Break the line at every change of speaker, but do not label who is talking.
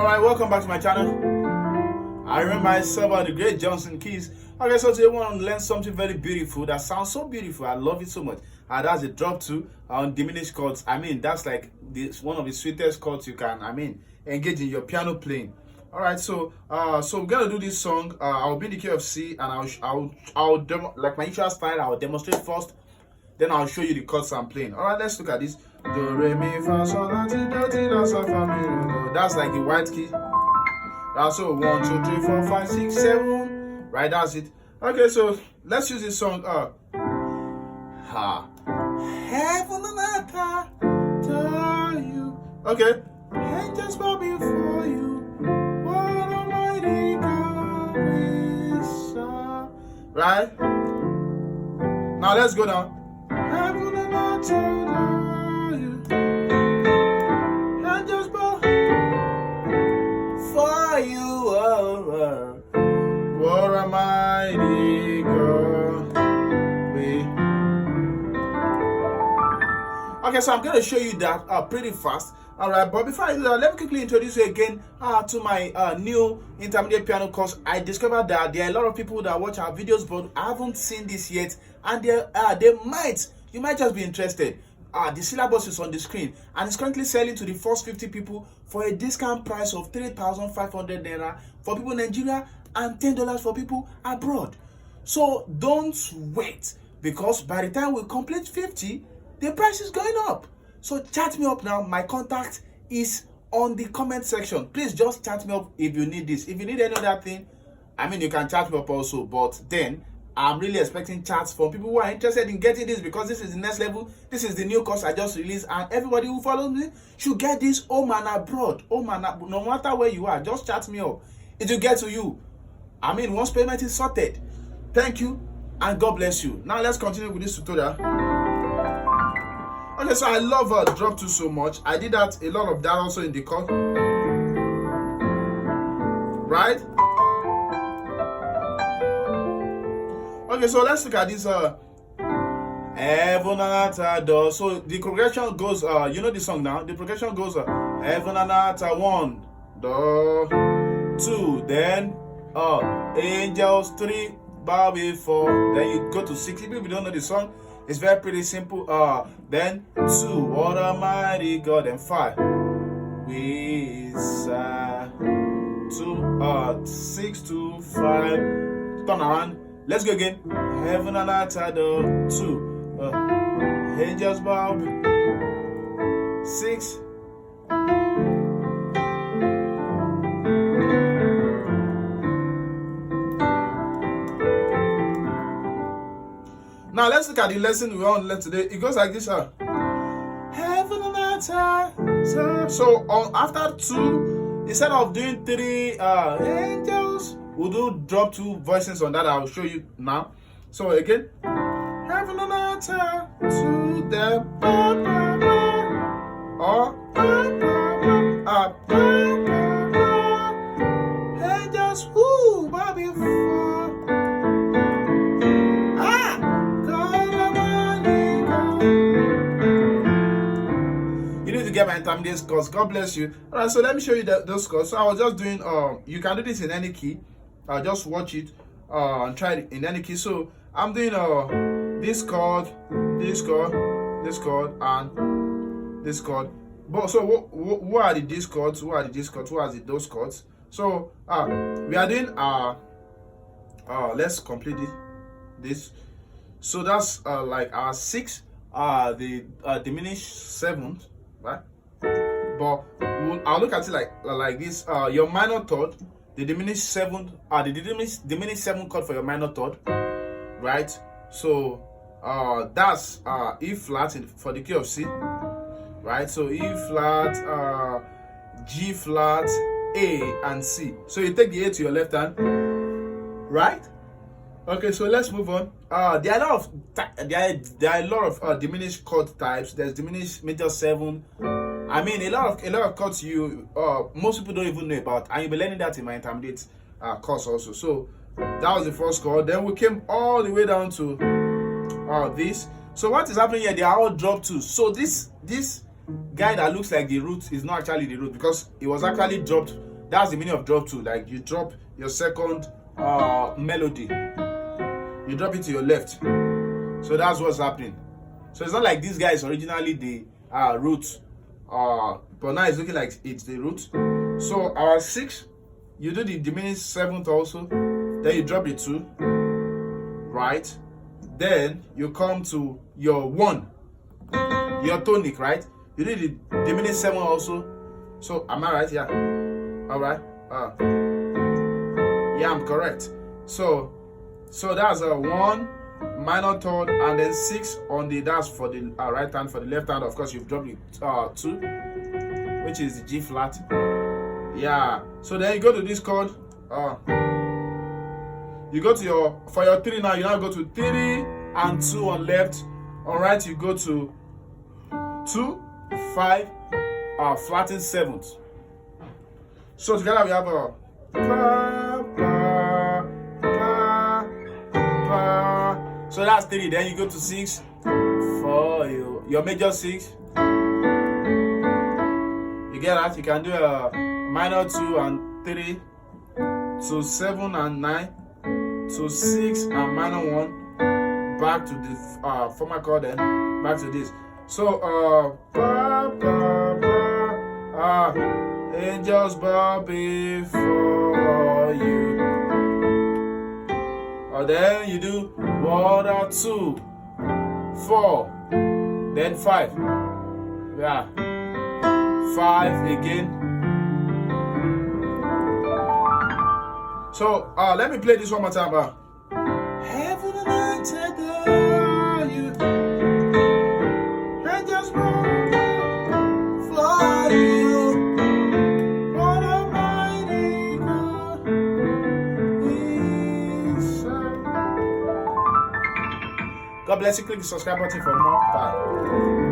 Alright, welcome back to my channel. I remember myself the great Johnsonkeyz. Okay, so today we want to learn something very beautiful that sounds so beautiful. I love it so much. That's a drop 2 on diminished chords. That's like one of the sweetest chords you can engage in your piano playing. Alright, so we're gonna do this song. I'll be in the key of C, and I'll demo, like my usual style. I'll demonstrate first, then I'll show you the chords I'm playing. Alright, let's look at this. Do, re, mi, fa, sol, la, ti, do, ti, do, so, fa, mi, do. That's like the white key. Also 1, 2, 3, 4, 5, 6, 7. Right, that's it. Okay, so let's use this song. Heaven and earth to you. Okay. Angels bow before you. What almighty God we serve. Right? Now let's go down. Heaven and earth to you. Angels bow for you. What almighty God we. Okay, so I'm going to show you that pretty fast. Alright, but before I do that, let me quickly introduce you again to my new intermediate piano course. I discovered that there are a lot of people that watch our videos but haven't seen this yet, and you might just be interested. The syllabus is on the screen, and it's currently selling to the first 50 people for a discount price of 3,500 naira for people in Nigeria and $10 for people abroad. So don't wait, because by the time we complete 50, the price is going up. So chat me up now. My contact is on the comment section. Please just chat me up if you need this. If you need any other thing, you can chat me up also. But then I'm really expecting chats from people who are interested in getting this, because this is the next level. This is the new course I just released, and everybody who follows me should get this home and abroad. No matter where you are, just chat me up. It will get to you. Once payment is sorted. Thank you and God bless you. Now let's continue with this tutorial. Okay, so I love drop 2 so much. I did a lot of that also in the chord. Right? Okay, so let's look at this. Heaven and earth do. So the progression goes, you know the song now. The progression goes heaven and earth 1, do, 2, then angels 3, bow before. Then you go to 6. If you don't know the song, it's very pretty simple. Then 2, what almighty God, and 5, we serve. 2, 6 to 5. Turn around. Let's go again. Heaven and earth do. 2, angels bow. 6. Now let's look at the lesson we want to learn today. It goes like this. Heaven and earth. So after 2, instead of doing 3 angels, we'll do drop 2 voicings on that. I'll show you now. So again, heaven and earth to the angels who bow before. Get my intermediate scores. God bless you. Alright, so let me show you those scores. So I was just doing you can do this in any key. Just watch it and try it in any key. So I'm doing this chord, this chord, this chord, and this chord. But so what are the these chords? Who are the these chords? Who are those chords? So we are doing let's complete this. So that's like our 6, the diminished 7th. Right, but I'll look at it like this. Your minor third, the diminished 7th, the diminished 7th chord for your minor third, right? So that's E flat for the key of C, right? So E flat, G flat, A, and C. So you take the A to your left hand, right? Okay, so let's move on. There are a lot of diminished chord types. There's diminished major 7. A lot of chords most people don't even know about, and you'll be learning that in my intermediate course also. So that was the first chord. Then we came all the way down to this. So what is happening here? They are all drop 2. So this guy that looks like the root is not actually the root, because it was actually dropped That's the meaning of drop 2. Like you drop your second melody, you drop it to your left. So that's what's happening. So it's not like these guys originally the root, but now it's looking like it's the root. So our 6, you do the diminished 7th also, then you drop the 2, right? Then you come to your 1, your tonic, right? You do the diminished 7 also. So am I right? Yeah. All right. Yeah, I'm correct. So that's a 1 minor third, and then 6 on the, that's for the right hand. For the left hand, of course, you've dropped the 2, which is the G flat. Yeah. So then you go to this chord. You go to your, for your 3 now, you now go to 3 and 2 on left. On right, you go to 2, 5, flattened 7th. So together we have a pa, pa, pa, pa. So that's 3. Then you go to 6 for your major 6. You get that? You can do a minor 2 and 3 to 7 and 9 to 6 and minor 1 back to the former chord, then back to this. So pa, pa, pa, angels bow before you. Then you do 1 or 2, 4, then 5. Yeah, 5 again. So let me play this one more time. Heaven and earth adore you, angels bow for you. What a mighty God we serve. God bless you. Click the subscribe button for more. Bye.